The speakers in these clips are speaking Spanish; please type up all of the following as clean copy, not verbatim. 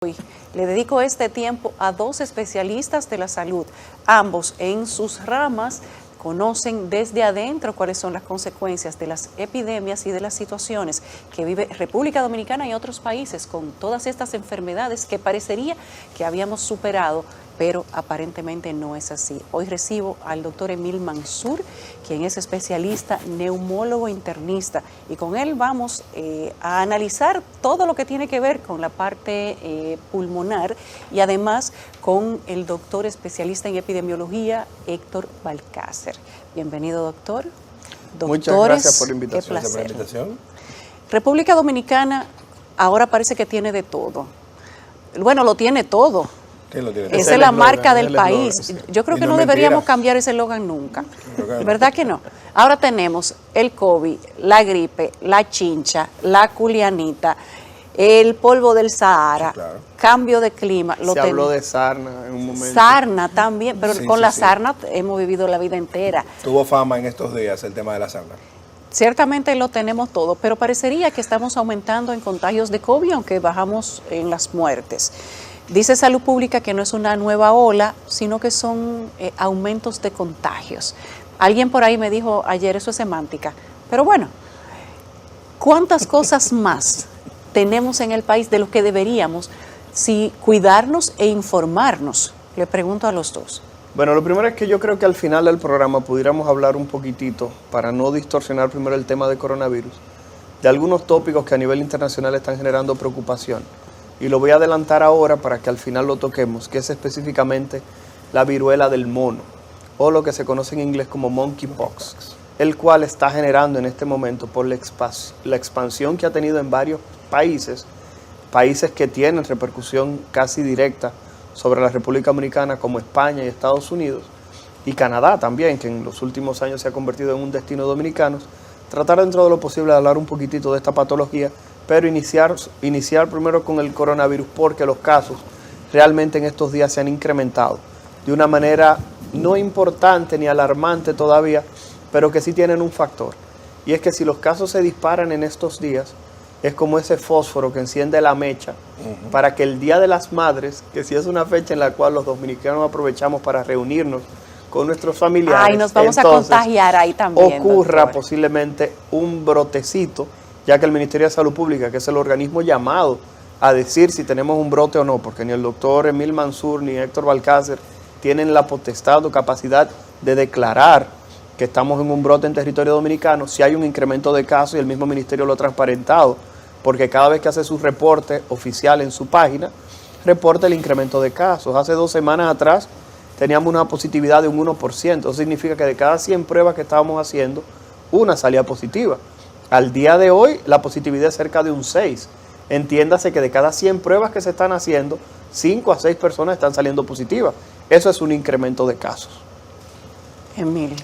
Hoy le dedico este tiempo a dos especialistas de la salud, ambos en sus ramas conocen desde adentro cuáles son las consecuencias de las epidemias y de las situaciones que vive República Dominicana y otros países con todas estas enfermedades que parecería que habíamos superado, pero aparentemente no es así. Hoy recibo al doctor Emil Mansur, quien es especialista neumólogo internista, y con él vamos a analizar todo lo que tiene que ver con la parte pulmonar y además con el doctor especialista en epidemiología, Héctor Balcácer. Bienvenido, doctor. Muchas gracias por la invitación. Qué placer. República Dominicana ahora parece que tiene de todo. Bueno, lo tiene todo. Esa es la marca del país. Yo creo que no deberíamos cambiar ese eslogan nunca. ¿Verdad que no? Ahora tenemos el COVID, la gripe, la chincha, la culianita, el polvo del Sahara, cambio de clima. Se habló de sarna en un momento. Sarna también, pero con la sarna hemos vivido la vida entera. Tuvo fama en estos días el tema de la sarna. Ciertamente lo tenemos todo, pero parecería que estamos aumentando en contagios de COVID, aunque bajamos en las muertes. Dice Salud Pública que no es una nueva ola, sino que son aumentos de contagios. Alguien por ahí me dijo ayer, eso es semántica. Pero bueno, ¿cuántas cosas más tenemos en el país de lo que deberíamos si cuidarnos e informarnos? Le pregunto a los dos. Bueno, lo primero es que yo creo que al final del programa pudiéramos hablar un poquitito, para no distorsionar primero el tema de coronavirus, de algunos tópicos que a nivel internacional están generando preocupación. Y lo voy a adelantar ahora para que al final lo toquemos, que es específicamente la viruela del mono, o lo que se conoce en inglés como monkeypox, el cual está generando en este momento por la expansión que ha tenido en varios países que tienen repercusión casi directa sobre la República Dominicana, como España y Estados Unidos, y Canadá también, que en los últimos años se ha convertido en un destino dominicano. Tratar dentro de lo posible de hablar un poquitito de esta patología, pero iniciar primero con el coronavirus, porque los casos realmente en estos días se han incrementado de una manera no importante ni alarmante todavía, pero que sí tienen un factor. Y es que si los casos se disparan en estos días, es como ese fósforo que enciende la mecha para que el Día de las Madres, que sí es una fecha en la cual los dominicanos aprovechamos para reunirnos con nuestros familiares, ay, nos vamos a contagiar ahí también, ocurra doctor. Posiblemente un brotecito, ya que el Ministerio de Salud Pública, que es el organismo llamado a decir si tenemos un brote o no, porque ni el doctor Emil Mansur ni Héctor Balcácer tienen la potestad o capacidad de declarar que estamos en un brote en territorio dominicano, si hay un incremento de casos, y el mismo ministerio lo ha transparentado, porque cada vez que hace su reporte oficial en su página, reporta el incremento de casos. Hace 2 semanas atrás teníamos una positividad de un 1%, eso significa que de cada 100 pruebas que estábamos haciendo, una salía positiva. Al día de hoy, la positividad es cerca de un 6. Entiéndase que de cada 100 pruebas que se están haciendo, 5 a 6 personas están saliendo positivas. Eso es un incremento de casos. Emil.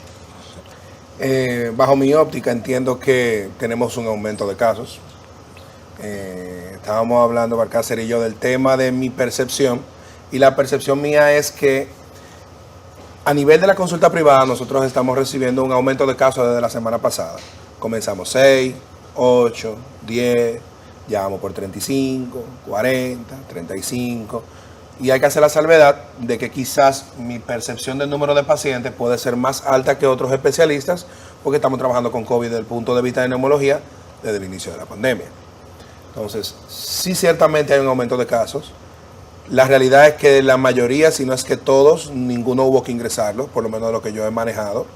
Bajo mi óptica entiendo que tenemos un aumento de casos. Estábamos hablando, Balcácer y yo, del tema de mi percepción. Y la percepción mía es que a nivel de la consulta privada nosotros estamos recibiendo un aumento de casos desde la semana pasada. Comenzamos 6, 8, 10, ya vamos por 35, 40, 35. Y hay que hacer la salvedad de que quizás mi percepción del número de pacientes puede ser más alta que otros especialistas, porque estamos trabajando con COVID desde el punto de vista de neumología desde el inicio de la pandemia. Entonces, sí, ciertamente hay un aumento de casos. La realidad es que la mayoría, si no es que todos, ninguno hubo que ingresarlo, por lo menos de lo que yo he manejado.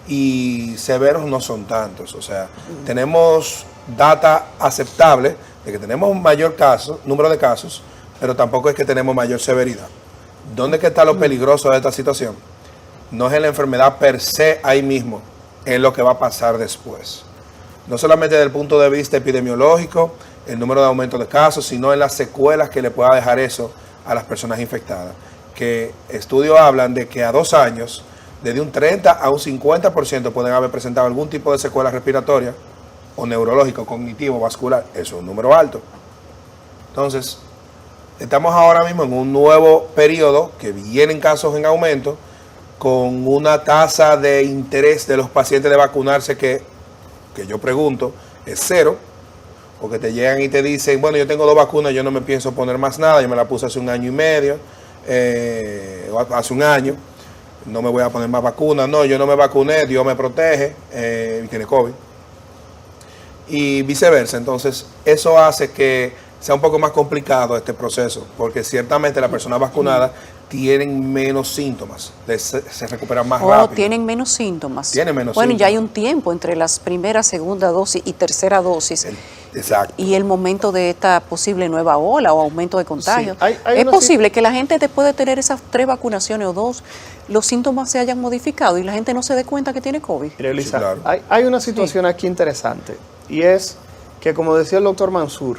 Y severos no son tantos. O sea, tenemos data aceptable de que tenemos un mayor número de casos, pero tampoco es que tenemos mayor severidad. ¿Dónde es que está lo peligroso de esta situación? No es en la enfermedad per se ahí mismo, es lo que va a pasar después. No solamente desde el punto de vista epidemiológico, el número de aumento de casos, sino en las secuelas que le pueda dejar eso a las personas infectadas. Que estudios hablan de que a 2 años, desde un 30 a un 50% pueden haber presentado algún tipo de secuela respiratoria o neurológico, cognitivo, vascular. Eso es un número alto. Entonces, estamos ahora mismo en un nuevo periodo que vienen casos en aumento, con una tasa de interés de los pacientes de vacunarse que yo pregunto, es 0. porque te llegan y te dicen, bueno, yo tengo 2 vacunas, yo no me pienso poner más nada, yo me la puse hace 1 año y medio, o hace 1 año, no me voy a poner más vacunas, no, yo no me vacuné, Dios me protege, y tiene COVID. Y viceversa, entonces eso hace que sea un poco más complicado este proceso, porque ciertamente las personas vacunadas tienen menos síntomas, se recuperan más rápido. Tienen menos síntomas. Tienen menos Bueno, síntomas. ya hay un tiempo entre las primeras, segunda dosis y tercera dosis. Exacto. Y el momento de esta posible nueva ola o aumento de contagios. Sí, hay es una posible que la gente después de tener esas 3 vacunaciones o 2, los síntomas se hayan modificado y la gente no se dé cuenta que tiene COVID. Elisa, Sí, claro. hay una situación aquí interesante, y es que, como decía el doctor Mansur,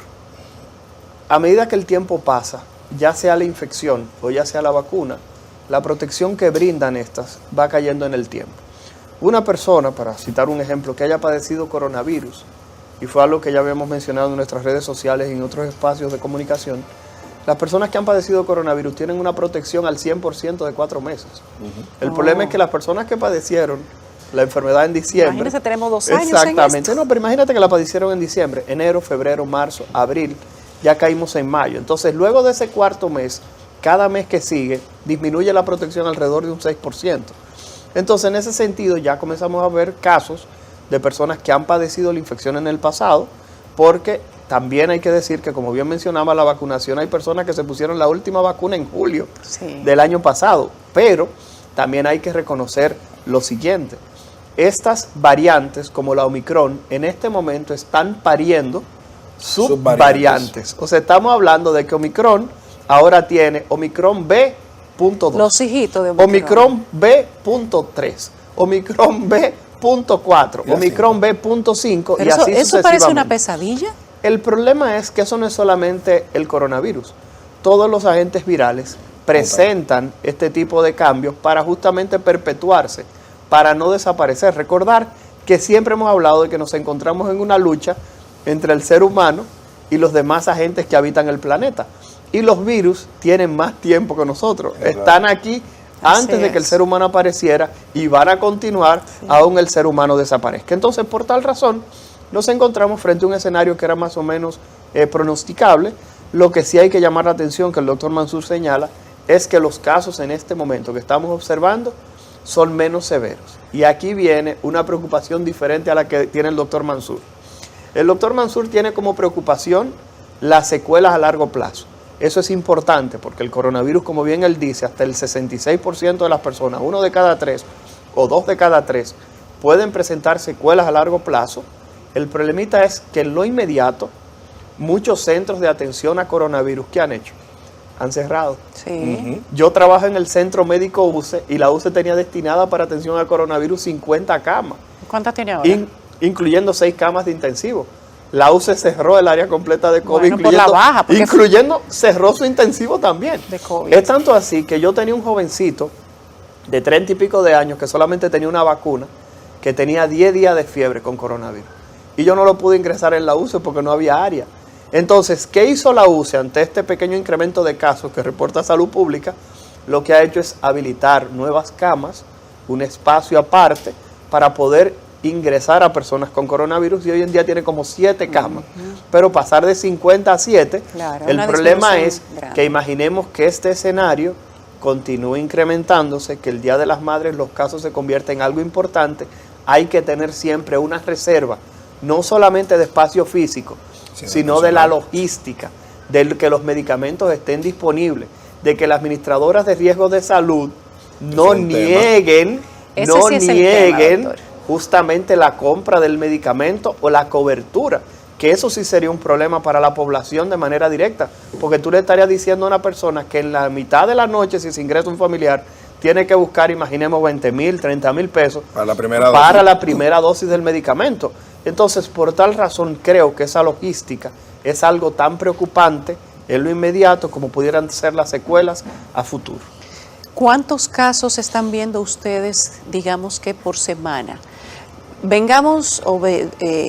a medida que el tiempo pasa, ya sea la infección o ya sea la vacuna, la protección que brindan estas va cayendo en el tiempo. Una persona, para citar un ejemplo, que haya padecido coronavirus, y fue algo que ya habíamos mencionado en nuestras redes sociales y en otros espacios de comunicación, las personas que han padecido coronavirus tienen una protección al 100% de 4 meses. El problema es que las personas que padecieron la enfermedad en diciembre... Imagínense, tenemos 2 años Exactamente. en esto. No, pero imagínate que la padecieron en diciembre, enero, febrero, marzo, abril, ya caímos en mayo. Entonces, luego de ese 4.º mes, cada mes que sigue, disminuye la protección alrededor de un 6%. Entonces, en ese sentido, ya comenzamos a ver casos de personas que han padecido la infección en el pasado, porque también hay que decir que, como bien mencionaba la vacunación, hay personas que se pusieron la última vacuna en julio del año pasado, pero también hay que reconocer lo siguiente: estas variantes, como la Omicron, en este momento están pariendo subvariantes. O sea, estamos hablando de que Omicron ahora tiene Omicron B.2, Los hijitos de Omicron B.3, Omicron B.4, Omicron B.5 y así ¿Eso parece una sucesivamente. pesadilla? El problema es que eso no es solamente el coronavirus. Todos los agentes virales presentan este tipo de cambios para justamente perpetuarse, para no desaparecer. Recordar que siempre hemos hablado de que nos encontramos en una lucha entre el ser humano y los demás agentes que habitan el planeta. Y los virus tienen más tiempo que nosotros. Están aquí antes de que el ser humano apareciera y van a continuar aún el ser humano desaparezca. Entonces, por tal razón, nos encontramos frente a un escenario que era más o menos pronosticable. Lo que sí hay que llamar la atención, que el doctor Mansur señala, es que los casos en este momento que estamos observando son menos severos. Y aquí viene una preocupación diferente a la que tiene el doctor Mansur. El doctor Mansur tiene como preocupación las secuelas a largo plazo. Eso es importante porque el coronavirus, como bien él dice, hasta el 66% de las personas, 1 de cada 3 o 2 de cada 3, pueden presentar secuelas a largo plazo. El problemita es que en lo inmediato, muchos centros de atención a coronavirus, ¿qué han hecho? Han cerrado. Sí. Yo trabajo en el centro médico UCE y la UCE tenía destinada para atención al coronavirus 50 camas. ¿Cuántas tiene ahora? Incluyendo 6 camas de intensivo. La UCE cerró el área completa de COVID, Bueno, por la baja, incluyendo cerró su intensivo también. De COVID. Es tanto así que yo tenía un jovencito de 30 y pico de años que solamente tenía una vacuna, que tenía 10 días de fiebre con coronavirus. Y yo no lo pude ingresar en la UCE porque no había área. Entonces, ¿qué hizo la UCE ante este pequeño incremento de casos que reporta Salud Pública? Lo que ha hecho es habilitar nuevas camas, un espacio aparte, para poder ingresar a personas con coronavirus, y hoy en día tiene como 7 camas. Pero pasar de 50 a 7, Claro, el una problema es disminución grande. que imaginemos que este escenario continúe incrementándose, que el Día de las Madres los casos se convierten en algo importante. Hay que tener siempre una reserva, no solamente de espacio físico, sino de la logística, de que los medicamentos estén disponibles, de que las administradoras de riesgos de salud no nieguen justamente la compra del medicamento o la cobertura, que eso sí sería un problema para la población de manera directa, porque tú le estarías diciendo a una persona que en la mitad de la noche, si se ingresa un familiar, tiene que buscar, imaginemos, 20,000, 30,000 pesos para la primera dosis del medicamento. Entonces, por tal razón, creo que esa logística es algo tan preocupante en lo inmediato como pudieran ser las secuelas a futuro. ¿Cuántos casos están viendo ustedes, digamos que por semana? Vengamos o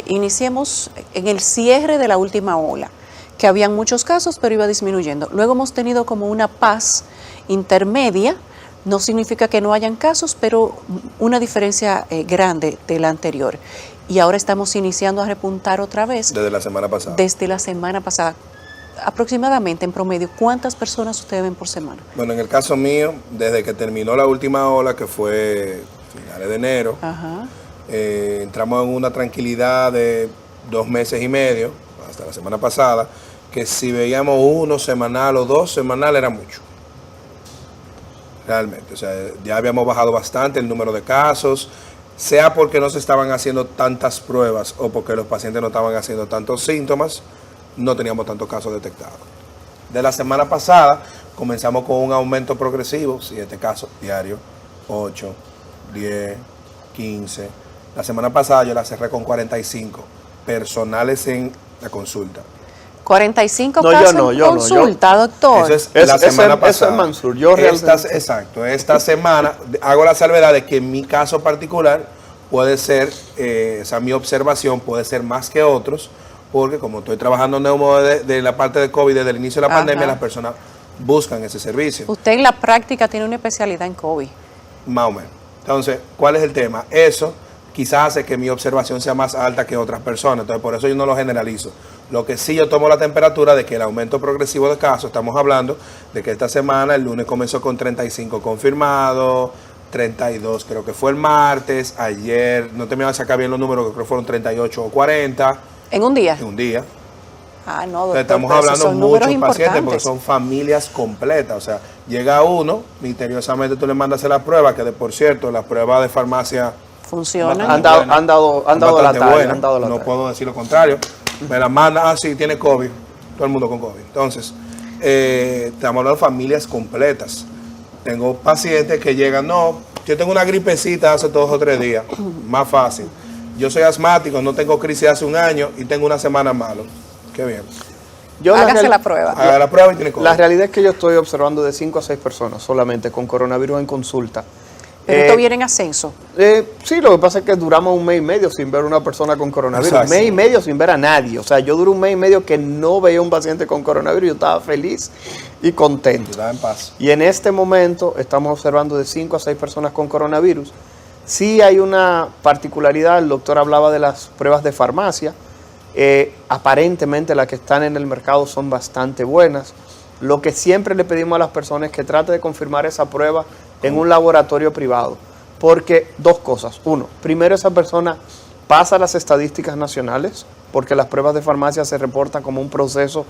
iniciemos en el cierre de la última ola, que habían muchos casos, pero iba disminuyendo. Luego hemos tenido como una paz intermedia. No significa que no hayan casos, pero una diferencia grande de la anterior. y ahora estamos iniciando a repuntar otra vez. Desde la semana pasada. Desde la semana pasada. Aproximadamente, en promedio, ¿cuántas personas ustedes ven por semana? Bueno, en el caso mío, desde que terminó la última ola, que fue finales de enero, Ajá. entramos en una tranquilidad de 2 meses y medio, hasta la semana pasada, que si veíamos 1 semanal o 2 semanal era mucho. Realmente, o sea, ya habíamos bajado bastante el número de casos, sea porque no se estaban haciendo tantas pruebas o porque los pacientes no estaban haciendo tantos síntomas, no teníamos tantos casos detectados. De la semana pasada comenzamos con un aumento progresivo, 7 casos diarios, 8, 10, 15. La semana pasada yo la cerré con 45 personales en la consulta. 45 No, casos yo en consulta, doctor. Eso es la semana pasada. Eso es Mansur. Yo realmente... Exacto. Esta semana hago la salvedad de que en mi caso particular puede ser, mi observación puede ser más que otros, porque como estoy trabajando de la parte de COVID desde el inicio de la pandemia, las personas buscan ese servicio. Usted en la práctica tiene una especialidad en COVID. Más o menos. Entonces, ¿cuál es el tema? Eso quizás hace que mi observación sea más alta que otras personas. Entonces, por eso yo no lo generalizo. Lo que sí yo tomo la temperatura de que el aumento progresivo de casos, estamos hablando de que esta semana, el lunes comenzó con 35 confirmados, 32 creo que fue el martes, ayer, no te me voy a sacar bien los números, creo que fueron 38 o 40. ¿En un día? En un día. Ah, no, doctor, Entonces, estamos pero esos hablando son muchos números pacientes porque importantes. son familias completas. O sea, llega uno, misteriosamente tú le mandas a hacer la prueba, que de por cierto, las pruebas de farmacia Funcionan. Han dado la bastante talla. buenas, Han dado la no talla. puedo decir lo contrario. Me la manda, sí, tiene COVID. Todo el mundo con COVID. Entonces, estamos hablando de familias completas. Tengo pacientes que llegan, no, yo tengo una gripecita hace 2 o 3 días. Más fácil. Yo soy asmático, no tengo crisis hace 1 año y tengo una semana malo. Qué bien. Hágase la prueba. Haga la prueba y tiene COVID. La realidad es que yo estoy observando de 5 a 6 personas solamente con coronavirus en consulta. Pero esto viene en ascenso. Sí, lo que pasa es que duramos 1 mes y medio sin ver a una persona con coronavirus. Exacto. 1 mes y medio sin ver a nadie. O sea, yo duré 1 mes y medio que no veía un paciente con coronavirus y yo estaba feliz y contento. Estaba en paz. Y en este momento estamos observando de 5 a 6 personas con coronavirus. Sí hay una particularidad, el doctor hablaba de las pruebas de farmacia. Aparentemente las que están en el mercado son bastante buenas. Lo que siempre le pedimos a las personas es que trate de confirmar esa prueba en un laboratorio privado. Porque 2 cosas. 1, primero esa persona pasa las estadísticas nacionales, porque las pruebas de farmacia se reportan como un proceso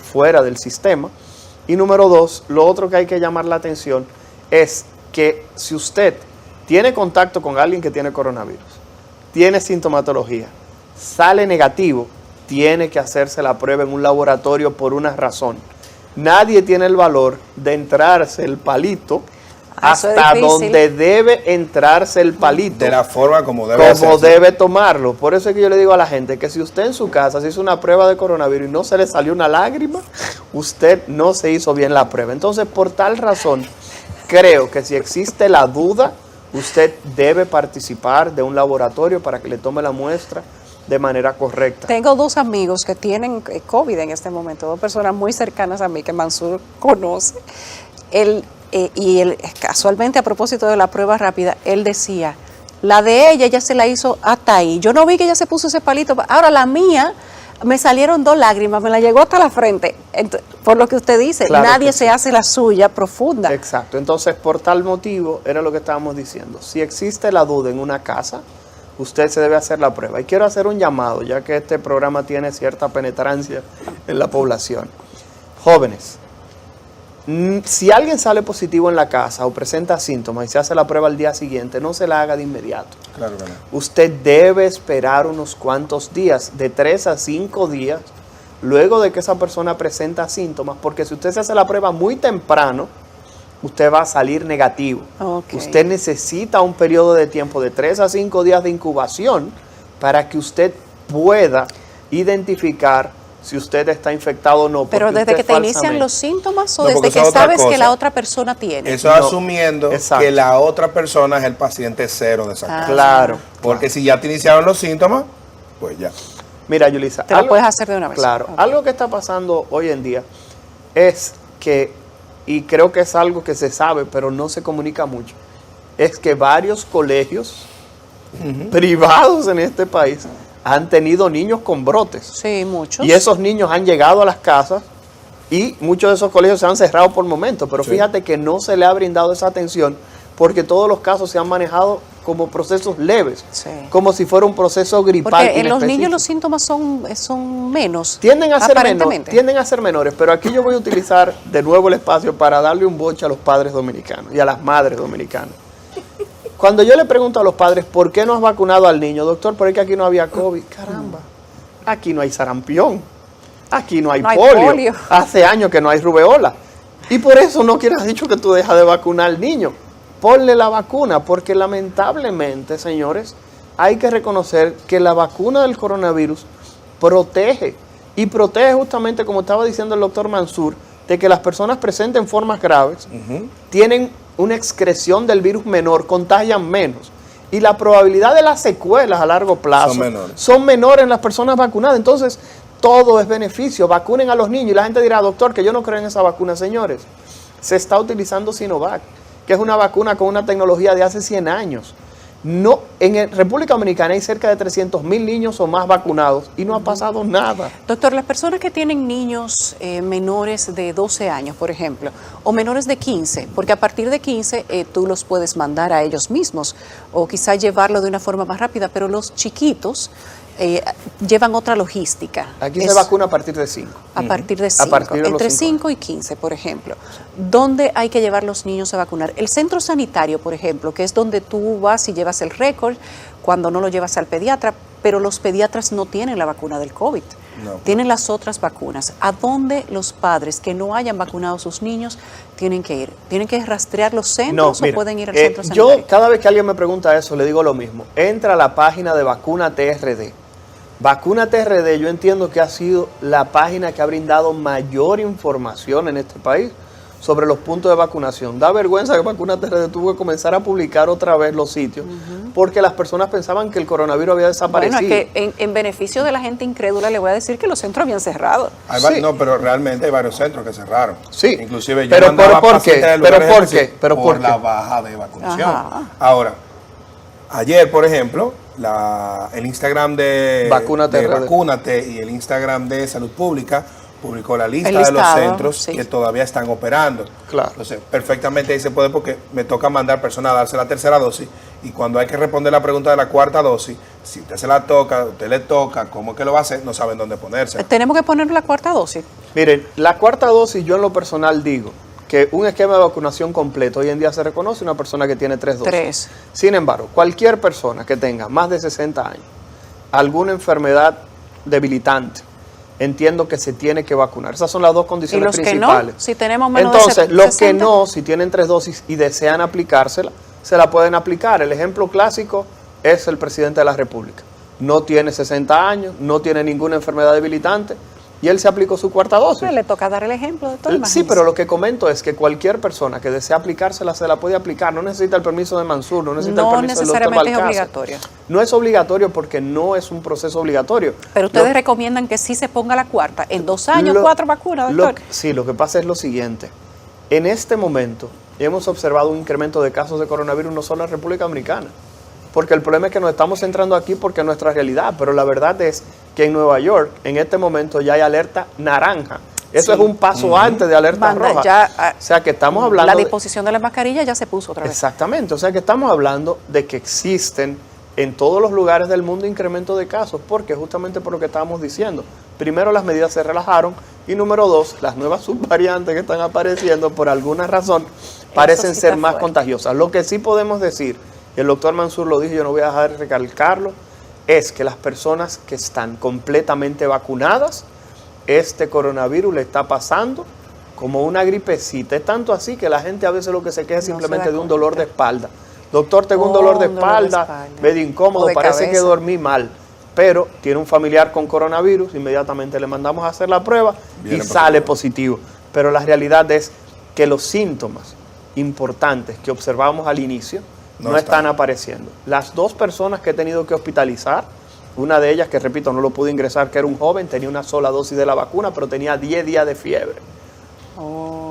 fuera del sistema. Y número 2, lo otro que hay que llamar la atención es que si usted tiene contacto con alguien que tiene coronavirus, tiene sintomatología, sale negativo, tiene que hacerse la prueba en un laboratorio por una razón. Nadie tiene el valor de entrarse el palito hasta donde debe entrarse el palito. De la forma como debe como hacerse. debe tomarlo. Por eso es que yo le digo a la gente que si usted en su casa se hizo una prueba de coronavirus y no se le salió una lágrima, usted no se hizo bien la prueba. Entonces, por tal razón, creo que si existe la duda, usted debe participar de un laboratorio para que le tome la muestra de manera correcta. Tengo 2 amigos que tienen COVID en este momento, 2 personas muy cercanas a mí que Mansur conoce. Casualmente, a propósito de la prueba rápida, él decía, la de ella ya se la hizo hasta ahí. Yo no vi que ella se puso ese palito. Ahora la mía, me salieron 2 lágrimas, me la llegó hasta la frente. Entonces, por lo que usted dice, Claro nadie que se sí. hace la suya profunda. Exacto. Entonces, por tal motivo, era lo que estábamos diciendo. Si existe la duda en una casa, usted se debe hacer la prueba. Y quiero hacer un llamado, ya que este programa tiene cierta penetrancia en la población. Jóvenes, si alguien sale positivo en la casa o presenta síntomas y se hace la prueba al día siguiente, no se la haga de inmediato. Claro que no. Usted debe esperar unos cuantos días, de 3 a 5 días, luego de que esa persona presenta síntomas, porque si usted se hace la prueba muy temprano, usted va a salir negativo. Okay. Usted necesita un periodo de tiempo de 3 a 5 días de incubación para que usted pueda identificar si usted está infectado o no. Pero porque desde usted que te inician falsamente- los síntomas o No, desde porque que esa es otra sabes que cosa. la otra persona tiene. Eso No, asumiendo exacto. que la otra persona es el paciente cero de esa casa. Claro. Porque si ya te iniciaron los síntomas, pues ya. Mira, Yulisa, Te la puedes hacer de una vez. Claro. Ok. Algo que está pasando hoy en día es que, y creo que es algo que se sabe, pero no se comunica mucho, es que varios colegios privados en este país han tenido niños con brotes. Sí, muchos. Y esos niños han llegado a las casas y muchos de esos colegios se han cerrado por momentos, pero fíjate que no se le ha brindado esa atención porque todos los casos se han manejado como procesos leves, como si fuera un proceso gripal. Porque en los niños los síntomas son menos. Tienden a ser menores, pero aquí yo voy a utilizar de nuevo el espacio para darle un boche a los padres dominicanos y a las madres dominicanas. Cuando yo le pregunto a los padres, ¿por qué no has vacunado al niño? Doctor, ¿por qué aquí no había COVID? Caramba, aquí no hay sarampión, aquí no hay polio. Hace años que no hay rubeola. Y por eso no quieras dicho que tú dejas de vacunar al niño. Ponle la vacuna, porque lamentablemente, señores, hay que reconocer que la vacuna del coronavirus protege. Y protege justamente, como estaba diciendo el doctor Mansur, de que las personas presenten formas graves, tienen una excreción del virus menor, contagian menos. Y la probabilidad de las secuelas a largo plazo son menores en las personas vacunadas. Entonces, todo es beneficio. Vacunen a los niños. Y la gente dirá, doctor, que yo no creo en esa vacuna. Señores, se está utilizando Sinovac, que es una vacuna con una tecnología de hace 100 años. No, en República Dominicana hay cerca de 300,000 niños o más vacunados y no ha pasado nada. Doctor, las personas que tienen niños menores de 12 años, por ejemplo, o menores de 15, porque a partir de 15 tú los puedes mandar a ellos mismos o quizá llevarlo de una forma más rápida, pero los chiquitos llevan otra logística. Aquí se vacuna a partir de 5. A partir de 5, entre 5 y 15, por ejemplo. ¿Dónde hay que llevar los niños a vacunar? El centro sanitario, por ejemplo, que es donde tú vas y llevas el récord, cuando no lo llevas al pediatra, pero los pediatras no tienen la vacuna del COVID. No. Tienen las otras vacunas. ¿A dónde los padres que no hayan vacunado a sus niños tienen que ir? ¿Tienen que rastrear los centros o pueden ir al centro sanitario? Yo, cada vez que alguien me pregunta eso, le digo lo mismo. Entra a la página de Vacuna TRD. Vacuna TRD, yo entiendo que ha sido la página que ha brindado mayor información en este país sobre los puntos de vacunación. Da vergüenza que Vacuna TRD tuvo que comenzar a publicar otra vez los sitios, porque las personas pensaban que el coronavirus había desaparecido. Bueno, es que en beneficio de la gente incrédula le voy a decir que los centros habían cerrado. No, pero realmente hay varios centros que cerraron. Sí. Inclusive yo pero mandaba ¿por qué? Por la baja de vacunación. Ajá. Ahora, ayer, por ejemplo, el Instagram de Vacúnate y el Instagram de Salud Pública publicó la lista de los centros que todavía están operando. Claro. Entonces, perfectamente ahí se puede, porque me toca mandar personas a darse la tercera dosis, y cuando hay que responder la pregunta de la cuarta dosis, si usted se la toca, usted le toca, ¿cómo es que lo va a hacer? No saben dónde ponerse. ¿Tenemos que poner la cuarta dosis? Miren, la cuarta dosis, yo en lo personal digo que un esquema de vacunación completo hoy en día se reconoce una persona que tiene 3 dosis. 3. Sin embargo, cualquier persona que tenga más de 60 años, alguna enfermedad debilitante, entiendo que se tiene que vacunar. Esas son las dos condiciones principales. ¿Y los que no? Si tenemos menos Entonces, de 60. los que no, si tienen 3 dosis y desean aplicársela, se la pueden aplicar. El ejemplo clásico es el presidente de la República. No tiene 60 años, no tiene ninguna enfermedad debilitante, y él se aplicó su cuarta dosis. Pero le toca dar el ejemplo de todo. Sí, pero lo que comento es que cualquier persona que desea aplicársela se la puede aplicar. No necesita el permiso de Mansur, no necesita el permiso del doctor Balcázar. No necesariamente es obligatorio. No es obligatorio porque no es un proceso obligatorio. Pero ustedes recomiendan que sí se ponga la cuarta. En 2 años, 4 vacunas, doctor. Sí, lo que pasa es lo siguiente. En este momento hemos observado un incremento de casos de coronavirus no solo en la República Dominicana. Porque el problema es que nos estamos centrando aquí porque es nuestra realidad, pero la verdad es que en Nueva York en este momento ya hay alerta naranja. Eso es un paso antes de alerta roja. Ya, o sea que estamos hablando... La disposición de las mascarillas ya se puso otra vez. Exactamente, o sea que estamos hablando de que existen en todos los lugares del mundo incremento de casos, porque justamente por lo que estábamos diciendo. Primero, las medidas se relajaron, y número 2, las nuevas subvariantes que están apareciendo por alguna razón parecen ser más contagiosas. Lo que sí podemos decir, y el doctor Mansur lo dijo, yo no voy a dejar de recalcarlo, es que las personas que están completamente vacunadas, este coronavirus le está pasando como una gripecita. Es tanto así que la gente a veces lo que se queja es simplemente de un dolor de espalda. Doctor, tengo un dolor de espalda, medio incómodo, parece que dormí mal. Pero tiene un familiar con coronavirus, inmediatamente le mandamos a hacer la prueba y sale positivo. Pero la realidad es que los síntomas importantes que observamos al inicio no están apareciendo. Las 2 personas que he tenido que hospitalizar, una de ellas, que repito, no lo pude ingresar, que era un joven, tenía una sola dosis de la vacuna, pero tenía 10 días de fiebre.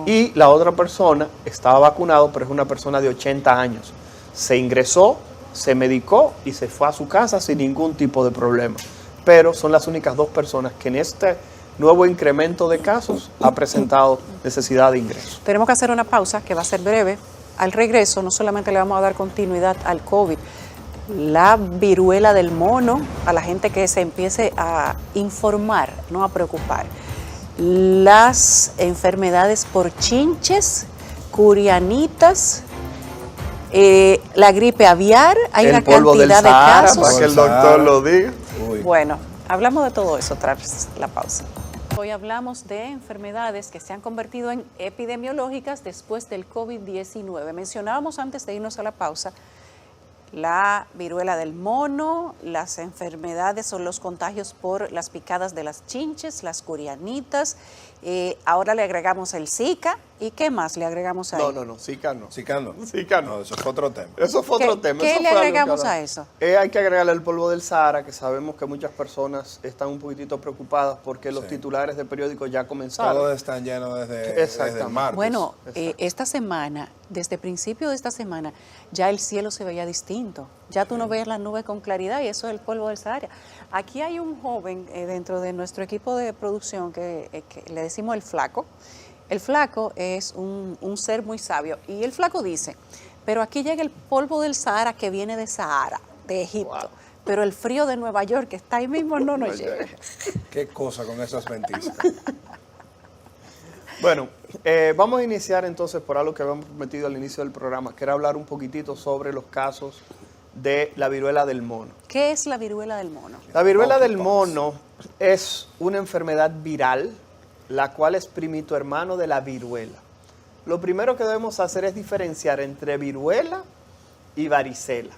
Y la otra persona estaba vacunado, pero es una persona de 80 años. Se ingresó, se medicó y se fue a su casa sin ningún tipo de problema. Pero son las únicas 2 personas que en este nuevo incremento de casos ha presentado necesidad de ingreso. Tenemos que hacer una pausa que va a ser breve. Al regreso no solamente le vamos a dar continuidad al COVID, la viruela del mono, a la gente que se empiece a informar, no a preocupar. Las enfermedades por chinches, curianitas, la gripe aviar, hay una cantidad de casos. Para que el doctor lo diga. Uy. Bueno, hablamos de todo eso tras la pausa. Hoy hablamos de enfermedades que se han convertido en epidemiológicas después del COVID-19. Mencionábamos antes de irnos a la pausa la viruela del mono, las enfermedades o los contagios por las picadas de las chinches, las curianitas. Ahora le agregamos el Zika. ¿Y qué más le agregamos ahí? No, Zika no. Zika no. Zika no. No, eso fue otro tema. Eso fue otro tema. ¿Qué Eso le fue algo agregamos que a eso? Hay que agregarle el polvo del Sahara, que sabemos que muchas personas están un poquitito preocupadas porque los titulares de periódicos ya comenzaron. Todos están llenos desde el martes. Bueno, Exacto. esta semana, desde el principio de esta semana, ya el cielo se veía distinto. Ya tú no ves las nubes con claridad y eso es el polvo del Sahara. Aquí hay un joven dentro de nuestro equipo de producción que le decimos el Flaco. El Flaco es un ser muy sabio y el Flaco dice, pero aquí llega el polvo del Sahara que viene de Sahara, de Egipto. Wow. Pero el frío de Nueva York, que está ahí mismo, no nos llega. Qué cosa con esas ventiscas. Bueno, vamos a iniciar entonces por algo que habíamos prometido al inicio del programa, que era hablar un poquitito sobre los casos de la viruela del mono. ¿Qué es la viruela del mono? La viruela del mono es una enfermedad viral, la cual es primito hermano de la viruela. Lo primero que debemos hacer es diferenciar entre viruela y varicela.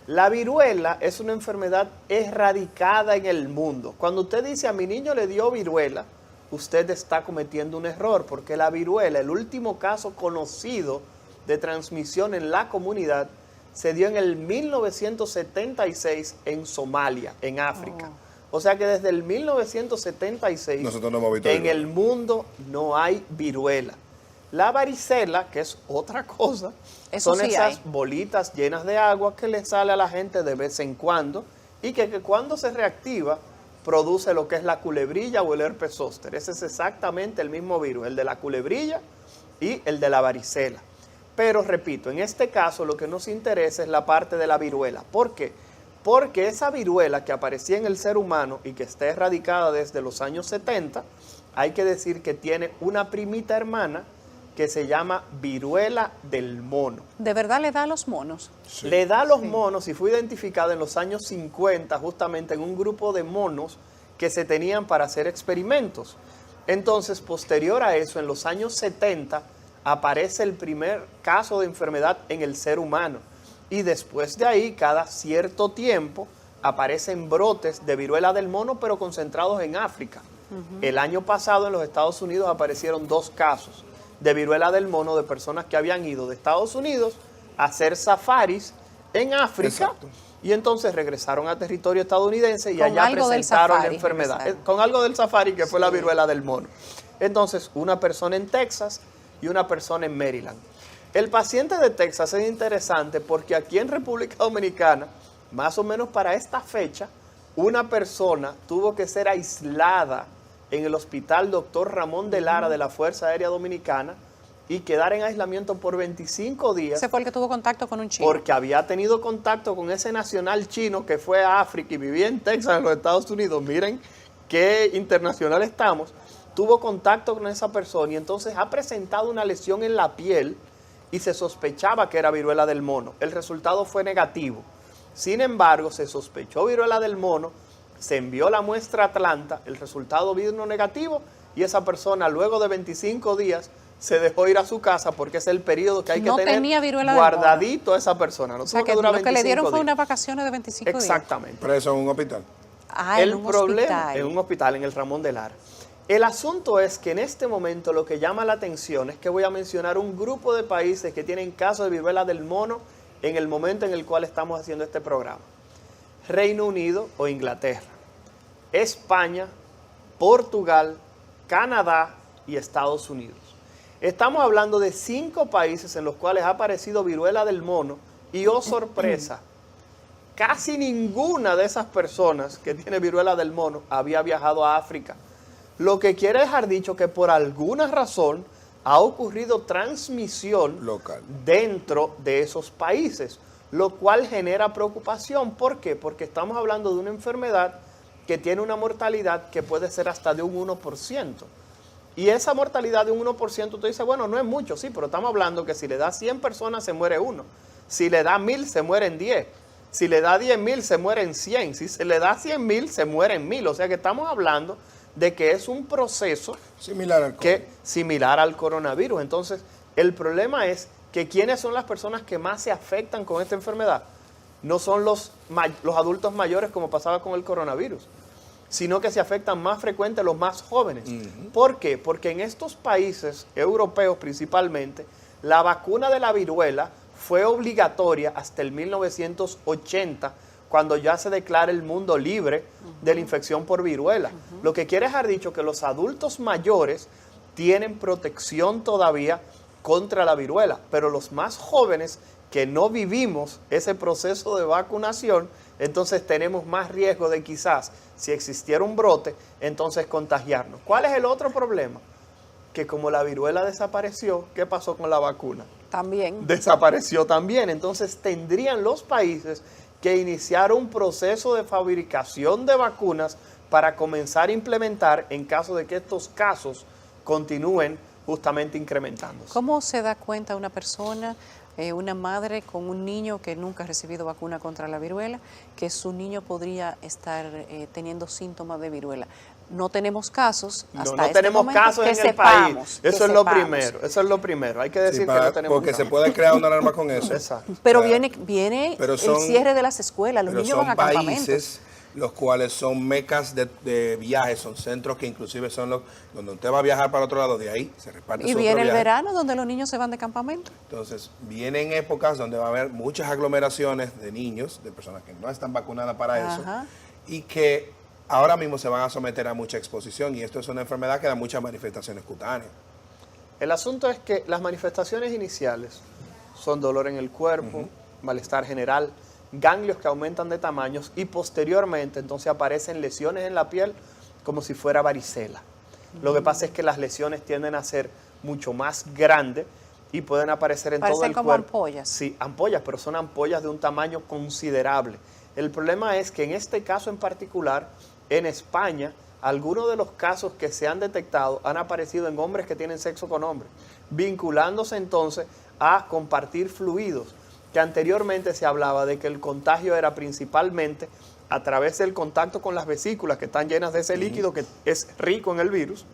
La viruela es una enfermedad erradicada en el mundo. Cuando usted dice a mi niño le dio viruela, usted está cometiendo un error, porque la viruela, el último caso conocido de transmisión en la comunidad, se dio en el 1976 en Somalia, en África. O sea que desde el 1976 nosotros no hemos visto en viruela. el mundo no hay viruela. La varicela, que es otra cosa, Eso son sí esas hay. bolitas llenas de agua que le sale a la gente de vez en cuando y que cuando se reactiva produce lo que es la culebrilla o el herpes zóster. Ese es exactamente el mismo virus, el de la culebrilla y el de la varicela. Pero repito, en este caso lo que nos interesa es la parte de la viruela. ¿Por qué? Porque esa viruela que aparecía en el ser humano y que está erradicada desde los años 70, hay que decir que tiene una primita hermana que se llama viruela del mono. ¿De verdad le da a los monos? Sí. Le da a los monos y fue identificada en los años 50 justamente en un grupo de monos que se tenían para hacer experimentos. Entonces, posterior a eso, en los años 70, aparece el primer caso de enfermedad en el ser humano. Y después de ahí, cada cierto tiempo, aparecen brotes de viruela del mono, pero concentrados en África. El año pasado en los Estados Unidos aparecieron 2 casos de viruela del mono de personas que habían ido de Estados Unidos a hacer safaris en África. Exacto. Y entonces regresaron a territorio estadounidense y Con allá algo del presentaron la safari, enfermedad. regresaron. Con algo del safari que fue la viruela del mono. Entonces, una persona en Texas y una persona en Maryland. El paciente de Texas es interesante porque aquí en República Dominicana, más o menos para esta fecha, una persona tuvo que ser aislada en el hospital Dr. Ramón de Lara de la Fuerza Aérea Dominicana y quedar en aislamiento por 25 días. Ese fue el que tuvo contacto con un chino. Porque había tenido contacto con ese nacional chino que fue a África y vivía en Texas, en los Estados Unidos. Miren qué internacional estamos. Tuvo contacto con esa persona y entonces ha presentado una lesión en la piel y se sospechaba que era viruela del mono. El resultado fue negativo. Sin embargo, se sospechó viruela del mono, se envió la muestra a Atlanta, el resultado vino negativo y esa persona luego de 25 días se dejó ir a su casa porque es el periodo que hay que No tener tenía viruela del mono. guardadito a esa persona. No O sea, tuvo que durar lo que le dieron 25 fue días. unas vacaciones de 25 días. Exactamente. Preso en un hospital. Ah, en El un problema hospital. en un hospital, en el Ramón de Lara. El asunto es que en este momento lo que llama la atención es que voy a mencionar un grupo de países que tienen casos de viruela del mono en el momento en el cual estamos haciendo este programa. Reino Unido o Inglaterra, España, Portugal, Canadá y Estados Unidos. Estamos hablando de 5 países en los cuales ha aparecido viruela del mono y, oh sorpresa, casi ninguna de esas personas que tiene viruela del mono había viajado a África. Lo que quiere dejar dicho que por alguna razón ha ocurrido transmisión Local. dentro de esos países, lo cual genera preocupación. ¿Por qué? Porque estamos hablando de una enfermedad que tiene una mortalidad que puede ser hasta de un 1%. Y esa mortalidad de un 1%, tú dices, bueno, no es mucho, sí, pero estamos hablando que si le da 100 personas se muere uno. Si le da 1000 se mueren 10. Si le da 10.000 se mueren 100. Si se le da 100.000 se mueren 1000. O sea que estamos hablando de que es un proceso similar al coronavirus. Entonces, el problema es que ¿quiénes son las personas que más se afectan con esta enfermedad? No son los adultos mayores como pasaba con el coronavirus, sino que se afectan más frecuente los más jóvenes. ¿Por qué? Porque en estos países europeos principalmente, la vacuna de la viruela fue obligatoria hasta el 1980, cuando ya se declara el mundo libre de la infección por viruela. Lo que quiere dejar dicho que los adultos mayores tienen protección todavía contra la viruela, pero los más jóvenes que no vivimos ese proceso de vacunación, entonces tenemos más riesgo de quizás, si existiera un brote, entonces contagiarnos. ¿Cuál es el otro problema? Que como la viruela desapareció, ¿qué pasó con la vacuna? También. Desapareció también. Entonces tendrían los países que iniciar un proceso de fabricación de vacunas para comenzar a implementar en caso de que estos casos continúen justamente incrementándose. ¿Cómo se da cuenta una persona, una madre con un niño que nunca ha recibido vacuna contra la viruela, que su niño podría estar teniendo síntomas de viruela? No tenemos casos hasta no tenemos momento casos que en el sepamos, país. que Eso es lo sepamos. primero. Eso es lo primero. Hay que decir que no tenemos porque casos. se puede crear una alarma con eso. Exacto. Pero Claro. viene Pero el son- cierre de las escuelas, los Pero niños son van a campamentos. países los cuales son mecas de viajes, son centros que inclusive son los donde usted va a viajar para otro lado, de ahí se reparte Y su viene otro el viaje. verano donde los niños se van de campamento. Entonces, vienen épocas donde va a haber muchas aglomeraciones de niños, de personas que no están vacunadas para eso, Ajá. y que ahora mismo se van a someter a mucha exposición, y esto es una enfermedad que da muchas manifestaciones cutáneas. El asunto es que las manifestaciones iniciales son dolor en el cuerpo, malestar general, ganglios que aumentan de tamaños y posteriormente entonces aparecen lesiones en la piel como si fuera varicela. Lo que pasa es que las lesiones tienden a ser mucho más grandes y pueden aparecer en todo Parecen el como cuerpo. ampollas. Sí, ampollas, pero son ampollas de un tamaño considerable. El problema es que en este caso en particular, en España, algunos de los casos que se han detectado han aparecido en hombres que tienen sexo con hombres, vinculándose entonces a compartir fluidos, que anteriormente se hablaba de que el contagio era principalmente a través del contacto con las vesículas que están llenas de ese líquido que es rico en el virus,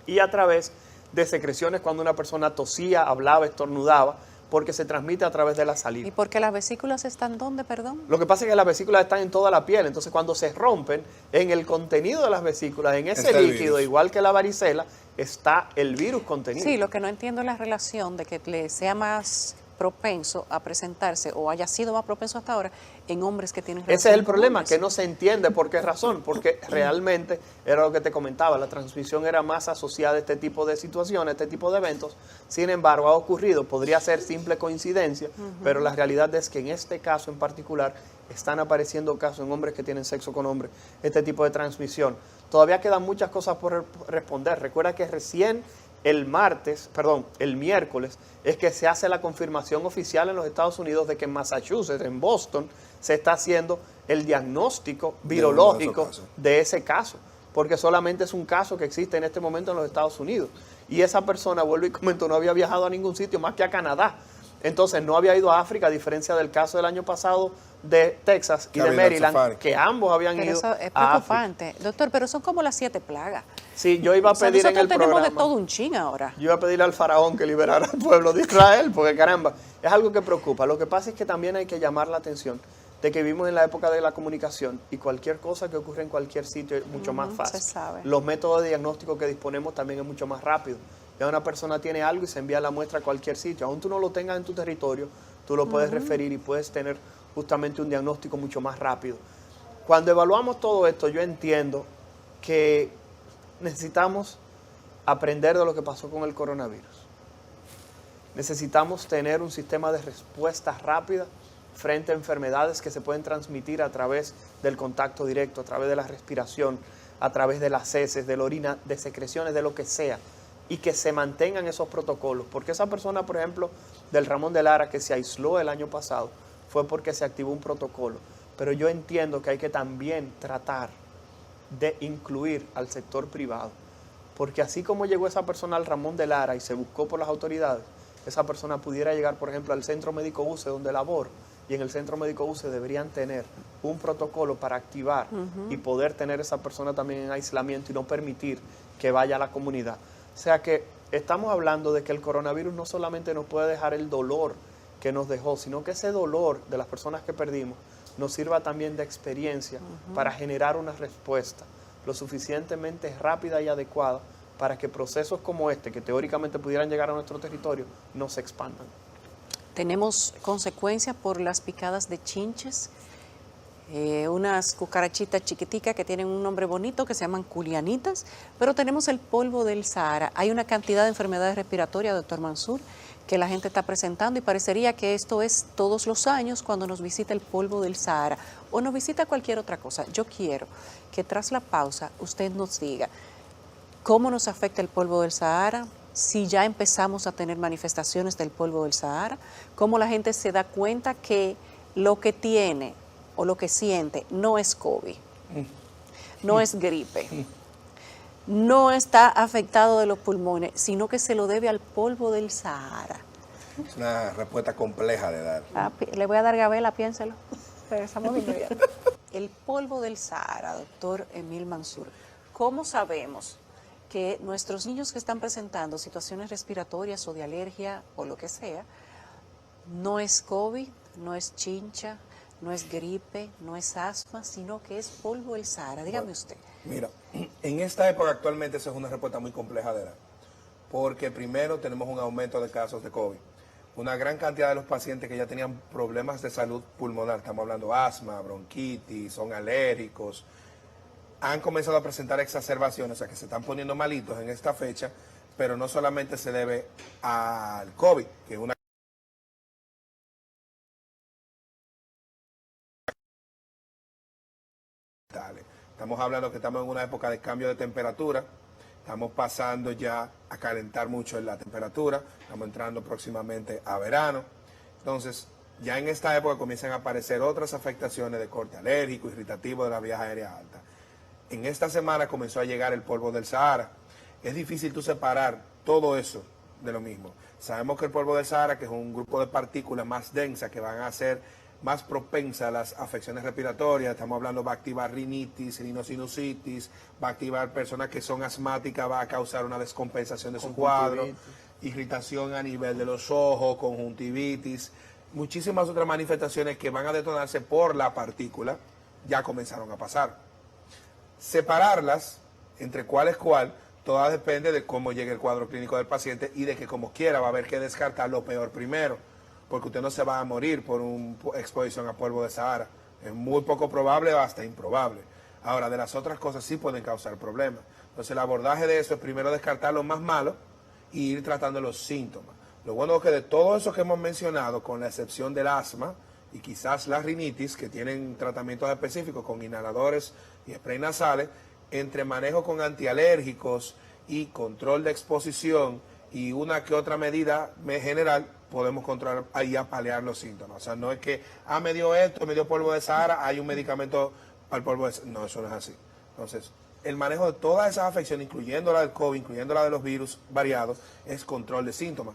y a través de secreciones cuando una persona tosía, hablaba, estornudaba, porque se transmite a través de la saliva. ¿Y porque las vesículas están dónde, perdón? Lo que pasa es que las vesículas están en toda la piel, entonces cuando se rompen, en el contenido de las vesículas, en ese Está el líquido, virus. igual que la varicela, está el virus contenido. Sí, lo que no entiendo es la relación de que le sea más propenso a presentarse o haya sido más propenso hasta ahora en hombres que tienen Ese es relaciones el con problema, hombres. que no se entiende por qué razón, porque realmente era lo que te comentaba, la transmisión era más asociada a este tipo de situaciones, este tipo de eventos. Sin embargo, ha ocurrido, podría ser simple coincidencia, pero la realidad es que en este caso en particular están apareciendo casos en hombres que tienen sexo con hombres, este tipo de transmisión. Todavía quedan muchas cosas por responder. Recuerda que recién el miércoles, es que se hace la confirmación oficial en los Estados Unidos de que en Massachusetts, en Boston, se está haciendo el diagnóstico virológico de ese caso, porque solamente es un caso que existe en este momento en los Estados Unidos. Y esa persona, vuelvo y comento, no había viajado a ningún sitio más que a Canadá. Entonces no había ido a África, a diferencia del caso del año pasado de Texas y de Maryland, que ambos habían Pero ido eso es a África. preocupante. Doctor, pero son como las 7 plagas. Sí, yo iba a O sea, pedir en nosotros el tenemos programa, de todo un chin ahora. yo iba a pedirle al faraón que liberara al pueblo de Israel, porque caramba, es algo que preocupa. Lo que pasa es que también hay que llamar la atención de que vivimos en la época de la comunicación y cualquier cosa que ocurre en cualquier sitio es mucho más fácil. se sabe. Los métodos de diagnóstico que disponemos también es mucho más rápido. Ya una persona tiene algo y se envía la muestra a cualquier sitio. Aún tú no lo tengas en tu territorio, tú lo puedes referir y puedes tener justamente un diagnóstico mucho más rápido. Cuando evaluamos todo esto, yo entiendo que necesitamos aprender de lo que pasó con el coronavirus. Necesitamos tener un sistema de respuesta rápida frente a enfermedades que se pueden transmitir a través del contacto directo, a través de la respiración, a través de las heces, de la orina, de secreciones, de lo que sea, y que se mantengan esos protocolos. Porque esa persona, por ejemplo, del Ramón de Lara, que se aisló el año pasado, fue porque se activó un protocolo. Pero yo entiendo que hay que también tratar de incluir al sector privado, porque así como llegó esa persona al Ramón de Lara y se buscó por las autoridades, esa persona pudiera llegar, por ejemplo, al Centro Médico UCE donde laboro, y en el Centro Médico UCE deberían tener un protocolo para activar y poder tener esa persona también en aislamiento y no permitir que vaya a la comunidad. O sea que estamos hablando de que el coronavirus no solamente nos puede dejar el dolor que nos dejó, sino que ese dolor de las personas que perdimos nos sirva también de experiencia para generar una respuesta lo suficientemente rápida y adecuada para que procesos como este, que teóricamente pudieran llegar a nuestro territorio, no se expandan. Tenemos consecuencias por las picadas de chinches, unas cucarachitas chiquiticas que tienen un nombre bonito que se llaman culianitas, pero tenemos el polvo del Sahara. Hay una cantidad de enfermedades respiratorias, doctor Mansur, que la gente está presentando y parecería que esto es todos los años cuando nos visita el polvo del Sahara o nos visita cualquier otra cosa. Yo quiero que tras la pausa usted nos diga cómo nos afecta el polvo del Sahara, si ya empezamos a tener manifestaciones del polvo del Sahara, cómo la gente se da cuenta que lo que tiene o lo que siente no es COVID, no es gripe, no está afectado de los pulmones, sino que se lo debe al polvo del Sahara. Es una respuesta compleja de dar. Le voy a dar gabela, piénselo. Regresamos de inmediato. El polvo del Sahara, doctor Emil Mansur. ¿Cómo sabemos que nuestros niños que están presentando situaciones respiratorias o de alergia o lo que sea, no es COVID, no es chincha, no es gripe, no es asma, sino que es polvo del Sahara? Dígame usted. Mira, en esta época actualmente esa es una respuesta muy compleja de dar, porque primero tenemos un aumento de casos de COVID. Una gran cantidad de los pacientes que ya tenían problemas de salud pulmonar, estamos hablando asma, bronquitis, son alérgicos, han comenzado a presentar exacerbaciones, o sea que se están poniendo malitos en esta fecha, pero no solamente se debe al COVID, que es una... Estamos hablando que estamos en una época de cambio de temperatura, estamos pasando ya a calentar mucho en la temperatura, estamos entrando próximamente a verano, entonces ya en esta época comienzan a aparecer otras afectaciones de corte alérgico, irritativo de la vía aérea alta. En esta semana comenzó a llegar el polvo del Sahara. Es difícil tú separar todo eso de lo mismo. Sabemos que el polvo del Sahara, que es un grupo de partículas más densas que van a ser más propensas a las afecciones respiratorias, estamos hablando, va a activar rinitis, rinosinusitis, va a activar personas que son asmáticas, va a causar una descompensación de su cuadro, irritación a nivel de los ojos, conjuntivitis, muchísimas otras manifestaciones que van a detonarse por la partícula, ya comenzaron a pasar. Separarlas entre cuál es cuál, todas depende de cómo llegue el cuadro clínico del paciente y de que como quiera va a haber que descartar lo peor primero, porque usted no se va a morir por una exposición a polvo de Sahara. Es muy poco probable o hasta improbable. Ahora, de las otras cosas sí pueden causar problemas. Entonces el abordaje de eso es primero descartar lo más malo y ir tratando los síntomas. Lo bueno es que de todo eso que hemos mencionado, con la excepción del asma y quizás la rinitis, que tienen tratamientos específicos con inhaladores y spray nasales, entre manejo con antialérgicos y control de exposición y una que otra medida general, podemos controlar ahí a paliar los síntomas. O sea, no es que, me dio esto, me dio polvo de Sahara, hay un medicamento para el polvo de Sahara. No, eso no es así. Entonces, el manejo de todas esas afecciones, incluyendo la del COVID, incluyendo la de los virus variados, es control de síntomas.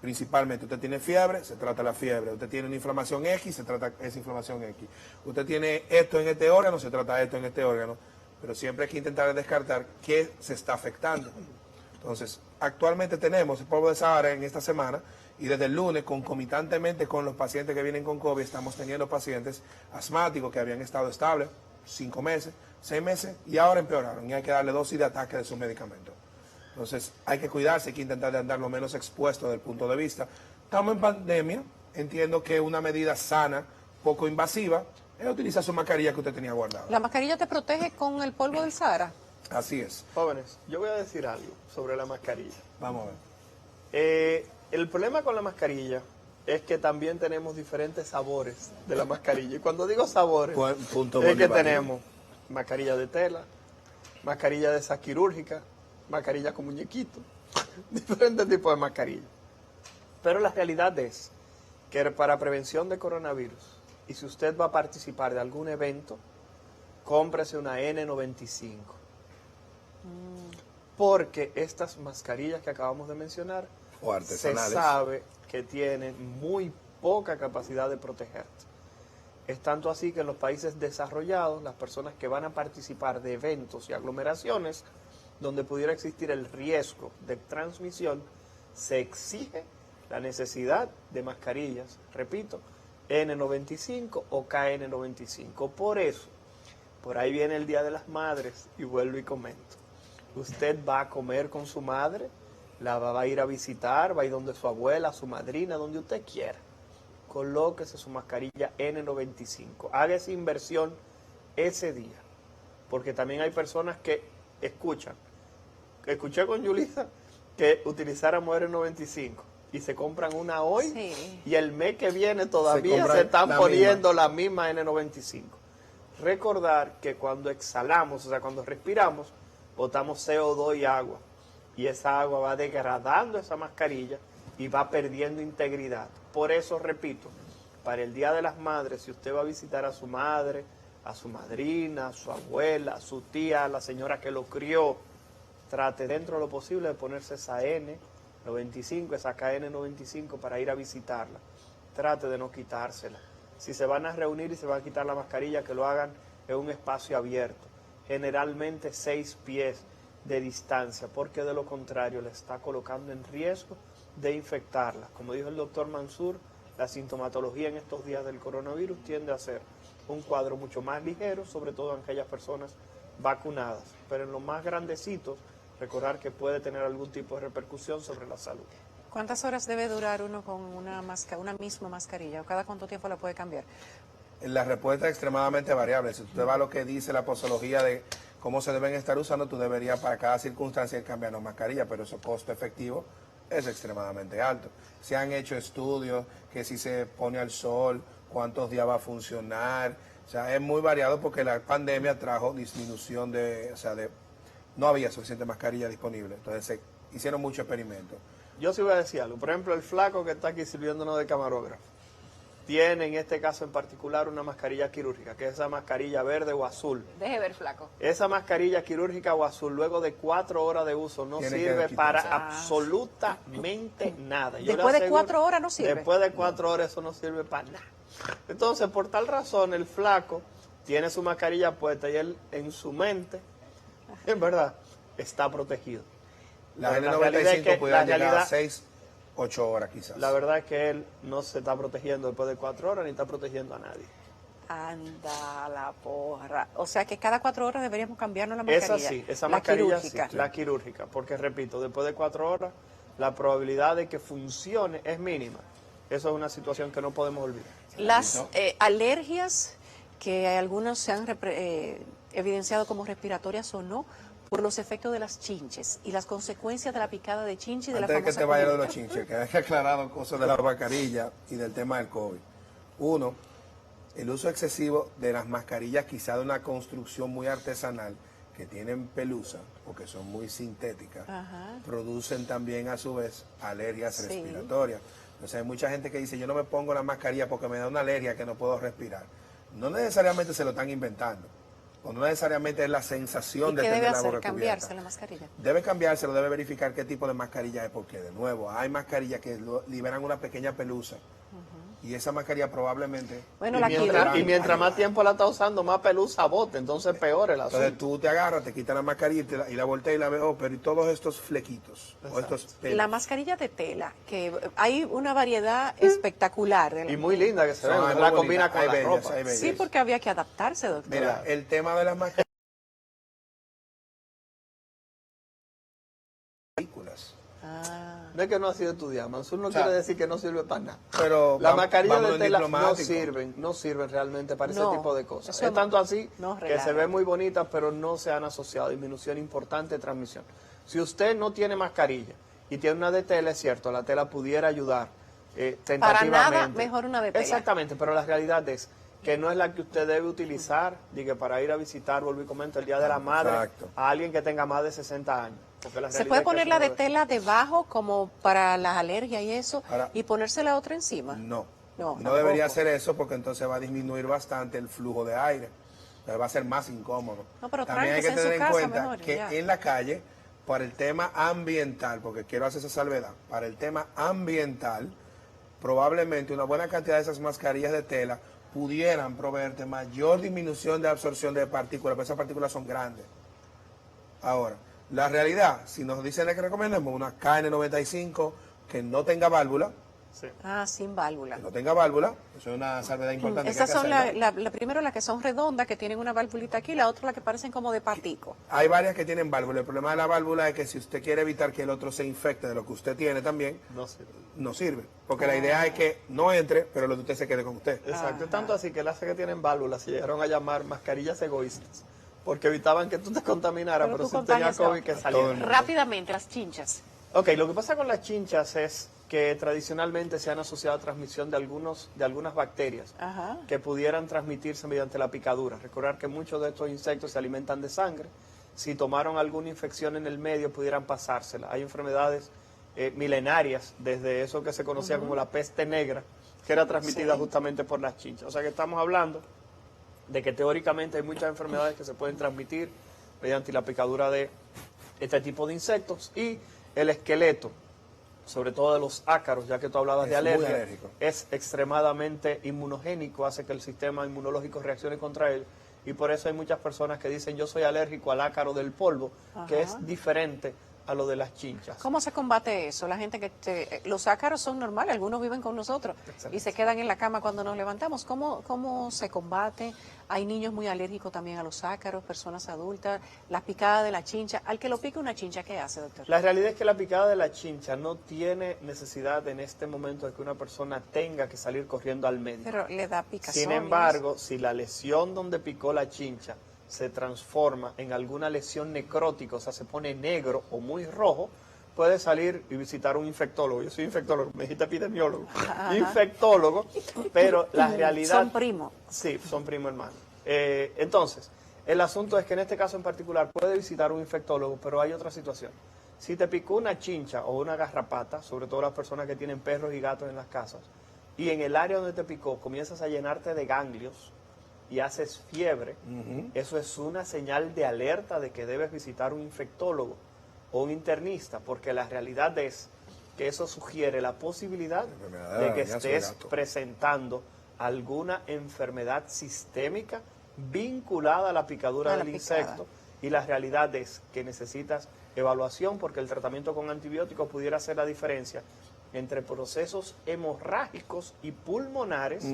Principalmente, usted tiene fiebre, se trata la fiebre. Usted tiene una inflamación X, se trata esa inflamación X. Usted tiene esto en este órgano, se trata esto en este órgano. Pero siempre hay que intentar descartar qué se está afectando. Entonces, actualmente tenemos el polvo de Sahara en esta semana y desde el lunes, concomitantemente con los pacientes que vienen con COVID, estamos teniendo pacientes asmáticos que habían estado estables 5 meses, 6 meses y ahora empeoraron y hay que darle dosis de ataque de sus medicamentos. Entonces, hay que cuidarse, hay que intentar de andar lo menos expuesto desde el punto de vista. Estamos en pandemia, entiendo que una medida sana, poco invasiva, es utilizar su mascarilla que usted tenía guardada. ¿La mascarilla te protege con el polvo del Sahara? Así es. Jóvenes, yo voy a decir algo sobre la mascarilla. Vamos a ver. El problema con la mascarilla es que también tenemos diferentes sabores de la mascarilla. Y cuando digo sabores, Punto es que Bolívar. tenemos mascarilla de tela, mascarilla de esa quirúrgica, mascarilla con muñequito, diferentes tipos de mascarilla. Pero la realidad es que para prevención de coronavirus, y si usted va a participar de algún evento, cómprese una N95. Porque estas mascarillas que acabamos de mencionar, O se artesanales. sabe que tienen muy poca capacidad de protegerte. Es tanto así que en los países desarrollados, las personas que van a participar de eventos y aglomeraciones donde pudiera existir el riesgo de transmisión, se exige la necesidad de mascarillas, repito, N95 o KN95. Por eso, por ahí viene el Día de las Madres y vuelvo y comento. Usted va a comer con su madre, la va a ir a visitar, va a ir donde su abuela, su madrina, donde usted quiera. Colóquese su mascarilla N95. Haga esa inversión ese día. Porque también hay personas que escuchan. Escuché con Yulisa que utilizáramos N95 y se compran una hoy Sí. y el mes que viene todavía compran se están la poniendo la misma N95. Recordar que cuando exhalamos, o sea, cuando respiramos, botamos CO2 y agua. Y esa agua va degradando esa mascarilla y va perdiendo integridad. Por eso, repito, para el Día de las Madres, si usted va a visitar a su madre, a su madrina, a su abuela, a su tía, a la señora que lo crió, trate dentro de lo posible de ponerse esa N95, esa KN95 para ir a visitarla. Trate de no quitársela. Si se van a reunir y se van a quitar la mascarilla, que lo hagan en un espacio abierto. Generalmente 6 pies de distancia, porque de lo contrario le está colocando en riesgo de infectarla. Como dijo el doctor Mansur, la sintomatología en estos días del coronavirus tiende a ser un cuadro mucho más ligero, sobre todo en aquellas personas vacunadas. Pero en los más grandecitos, recordar que puede tener algún tipo de repercusión sobre la salud. ¿Cuántas horas debe durar uno con una misma mascarilla? ¿O cada cuánto tiempo la puede cambiar? La respuesta es extremadamente variable. Si usted va a lo que dice la posología de cómo se deben estar usando, tú deberías para cada circunstancia ir cambiando mascarilla, pero eso costo efectivo es extremadamente alto. Se han hecho estudios que si se pone al sol, cuántos días va a funcionar. O sea, es muy variado porque la pandemia trajo disminución no había suficiente mascarilla disponible. Entonces se hicieron muchos experimentos. Yo sí voy a decir algo. Por ejemplo, el flaco que está aquí sirviéndonos de camarógrafo tiene en este caso en particular una mascarilla quirúrgica, que es esa mascarilla verde o azul. Deje ver, flaco. Esa mascarilla quirúrgica o azul, luego de 4 horas de uso, no Tiene que sirve quitarse. para absolutamente nada. Yo le Después de aseguro, 4 horas no sirve. Después de 4 horas eso no sirve para nada. Entonces, por tal razón, el flaco tiene su mascarilla puesta y él en su mente, en verdad, está protegido. La Pero la realidad es N95 que pudiera llegar a realidad- 6, 8 horas quizás. La verdad es que él no se está protegiendo después de 4 horas ni está protegiendo a nadie. Anda la porra. O sea que cada 4 horas deberíamos cambiarnos la Esa mascarilla. sí, esa la mascarilla quirúrgica. sí, la quirúrgica, porque repito, después de 4 horas la probabilidad de que funcione es mínima. Eso es una situación que no podemos olvidar. Las alergias que algunos se han evidenciado como respiratorias o no, por los efectos de las chinches y las consecuencias de la picada de chinche y de Antes la de que famosa te vaya lo de colita. los chinches, que haya aclarado cosas de la mascarilla y del tema del COVID. Uno, el uso excesivo de las mascarillas, quizá de una construcción muy artesanal, que tienen pelusa o que son muy sintéticas, Ajá. producen también a su vez alergias Sí. respiratorias. Entonces hay mucha gente que dice, yo no me pongo la mascarilla porque me da una alergia que no puedo respirar. No necesariamente se lo están inventando, o no necesariamente es la sensación ¿Y de qué debe tener la hacer? boca Cambiarse cubierta. la mascarilla. Debe cambiárselo, debe verificar qué tipo de mascarilla es, porque de nuevo, hay mascarillas que liberan una pequeña pelusa. Y esa mascarilla probablemente... Bueno, Y la mientras, quirúrgica. y mientras más tiempo la está usando, más pelusa bote, entonces peor el asunto. Entonces tú te agarras, te quitas la mascarilla y la volteas y la ves, pero y todos estos flequitos, o Exacto. estos pelos. La mascarilla de tela, que hay una variedad espectacular. De la- Y muy linda que se ve, Son la muy combina bonitas, con hay la bellas, ropa. hay bellas. Sí, porque había que adaptarse, doctor. Mira, el tema de las mascarillas... películas. Ah. No es que no ha sido estudiado, Mansur no O sea, quiere decir que no sirve para nada. Pero Las mascarillas vámonos de en tela no diplomático. no sirven realmente para No, ese tipo de cosas. eso Es tanto así no que relaja. se ven muy bonitas, pero no se han asociado a disminución importante de transmisión. Si usted no tiene mascarilla y tiene una de tela, es cierto, la tela pudiera ayudar tentativamente. Para nada, mejor una de tela. Exactamente, pero la realidad es que no es la que usted debe utilizar para ir a visitar, vuelvo y comento, el Día de la Madre Exacto. a alguien que tenga más de 60 años. Porque la Se realidad puede es que poner eso la no de debe- tela debajo como para las alergias y eso, Ahora- y ponerse la otra encima. No, No, no tampoco. debería hacer eso porque entonces va a disminuir bastante el flujo de aire. Entonces va a ser más incómodo. No, pero También hay que tránquese en tener su en casa cuenta mejor, que ya. en la calle, para el tema ambiental, porque quiero hacer esa salvedad, para el tema ambiental, probablemente una buena cantidad de esas mascarillas de tela pudieran proveerte mayor disminución de absorción de partículas, pero esas partículas son grandes. Ahora, la realidad, si nos dicen que recomendemos una KN95 que no tenga válvula, Sí. Ah, sin válvula. que no tenga válvula, eso es una salvedad importante. Esas que hay son que hacerla. primero las que son redondas, que tienen una válvulita aquí, la otra la que parecen como de patico. Hay varias que tienen válvula. El problema de la válvula es que si usted quiere evitar que el otro se infecte de lo que usted tiene también, No sirve. no sirve. Porque la idea es que no entre, pero lo de usted se quede con usted. Exacto, Ajá. tanto así que las que tienen válvulas se llegaron a llamar mascarillas egoístas, porque evitaban que tú te contaminaras, Pero pero, tú si tenías contagias a COVID que otro. saliera. Rápidamente, las chinchas. Ok, lo que pasa con las chinchas es que tradicionalmente se han asociado a transmisión de algunas bacterias Ajá. que pudieran transmitirse mediante la picadura. Recordar que muchos de estos insectos se alimentan de sangre. Si tomaron alguna infección en el medio, pudieran pasársela. Hay enfermedades milenarias, desde eso que se conocía como la peste negra, que era transmitida Sí. justamente por las chinchas. O sea que estamos hablando de que teóricamente hay muchas enfermedades que se pueden transmitir mediante la picadura de este tipo de insectos, y el esqueleto, sobre todo de los ácaros, ya que tú hablabas de Es muy alergia, alérgico. es extremadamente inmunogénico, hace que el sistema inmunológico reaccione contra él, y por eso hay muchas personas que dicen yo soy alérgico al ácaro del polvo, que Ajá. es diferente a lo de las chinchas. ¿Cómo se combate eso? La gente los ácaros son normales, algunos viven con nosotros Excelente. y se quedan en la cama cuando nos levantamos. ¿Cómo se combate? Hay niños muy alérgicos también a los ácaros, personas adultas, las picadas de la chincha. Al que lo pique una chincha, ¿qué hace, doctor? La realidad es que la picada de la chincha no tiene necesidad en este momento de que una persona tenga que salir corriendo al médico. Pero le da picazón. Sin embargo, si la lesión donde picó la chincha se transforma en alguna lesión necrótica, o sea, se pone negro o muy rojo, puede salir y visitar un infectólogo. Yo soy infectólogo, me dijiste epidemiólogo. Ajá. Infectólogo, pero la realidad... Son primos. Sí, son primo hermano. Entonces, el asunto es que en este caso en particular puede visitar un infectólogo, pero hay otra situación. Si te picó una chincha o una garrapata, sobre todo las personas que tienen perros y gatos en las casas, y en el área donde te picó comienzas a llenarte de ganglios y haces fiebre, eso es una señal de alerta de que debes visitar un infectólogo o un internista, porque la realidad es que eso sugiere la posibilidad Enfermedad de que de arañazo de estés gato. presentando alguna enfermedad sistémica vinculada a la picadura A la del picada. insecto, y la realidad es que necesitas evaluación, porque el tratamiento con antibióticos pudiera hacer la diferencia entre procesos hemorrágicos y pulmonares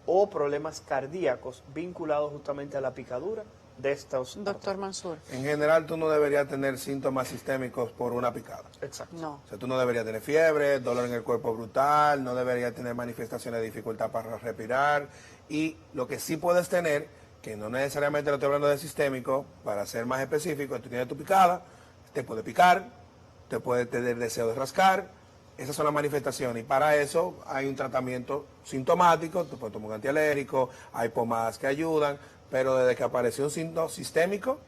o problemas cardíacos vinculados justamente a la picadura de estos. Doctor Mansur. En general, tú no deberías tener síntomas sistémicos por una picada. Exacto. No. O sea, tú no deberías tener fiebre, dolor en el cuerpo brutal, no deberías tener manifestaciones de dificultad para respirar. Y lo que sí puedes tener, que no necesariamente lo estoy hablando de sistémico, para ser más específico, tú tienes tu picada, te puede picar, te puede tener deseo de rascar. Esas son las manifestaciones, y para eso hay un tratamiento sintomático, te puedes tomar un antialérgico, hay pomadas que ayudan, pero desde que apareció un síntoma sistémico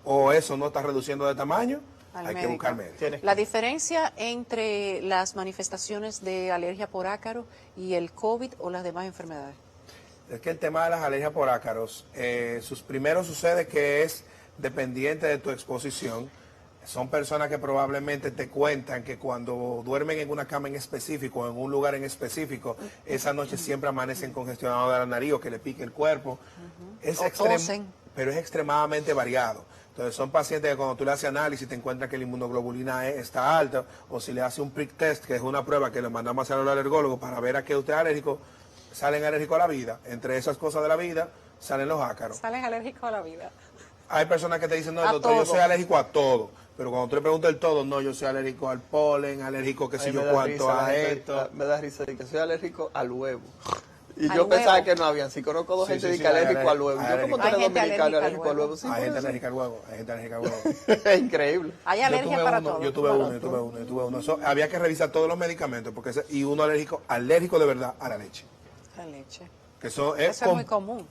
o eso no está reduciendo de tamaño, Al hay que médico. buscar médico. Tienes La diferencia entre las manifestaciones de alergia por ácaro y el COVID o las demás enfermedades. Es que el tema de las alergias por ácaros, sus primeros sucede que es dependiente de tu exposición. Son personas que probablemente te cuentan que cuando duermen en una cama en específico, en un lugar en específico, esa noche siempre amanecen congestionados de la nariz o que le pique el cuerpo. Es O tosen. pero es extremadamente variado. Entonces son pacientes que cuando tú le haces análisis te encuentras que la inmunoglobulina está alta, o si le hace un prick test, que es una prueba que le mandamos a hacer al alergólogo para ver a qué usted es alérgico, salen alérgicos a la vida. Entre esas cosas de la vida salen los ácaros. Salen alérgicos a la vida. Hay personas que te dicen, no, A doctor, yo todo. soy alérgico a todo. Pero cuando tú le preguntas el todo, no, yo soy alérgico al polen, alérgico qué sé Ahí yo me da cuánto risa, la a gente esto. me da risa de que soy alérgico al huevo. Y al yo pensaba huevo. que no habían. Sí, conozco dos Sí, gente sí, de sí, que alérgico al huevo. Yo alérgico. como tú eres Hay gente dominicano alérgica alérgico al al huevo. Sí, Hay por gente eso. alérgica al huevo, hay gente alérgica al huevo. Es increíble. Hay alergia para todo. Yo tuve uno. Había que revisar todos los medicamentos porque y uno alérgico de verdad a la leche. La leche. Que eso Eso es muy común.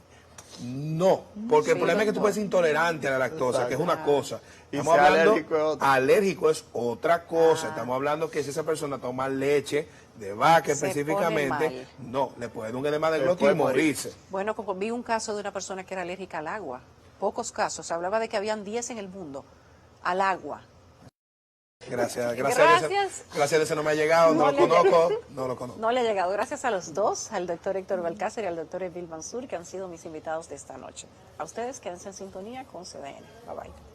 No, porque el Sí, problema es que tú doctor. puedes ser intolerante a la lactosa, que es una cosa. Y Estamos ser hablando, alérgico es otra. alérgico es otra cosa. Estamos hablando que si esa persona toma leche de vaca Se específicamente, pone no, le puede dar un edema de Se glotis puede y morirse. Bueno, como vi un caso de una persona que era alérgica al agua. Pocos casos. Se hablaba de que habían 10 en el mundo al agua. Gracias. Gracias a ese no me ha llegado, no lo conozco. No le ha llegado. Gracias a los dos, al doctor Héctor Balcácer y al doctor Emil Mansur, que han sido mis invitados de esta noche. A ustedes quédense en sintonía con CDN. Bye bye.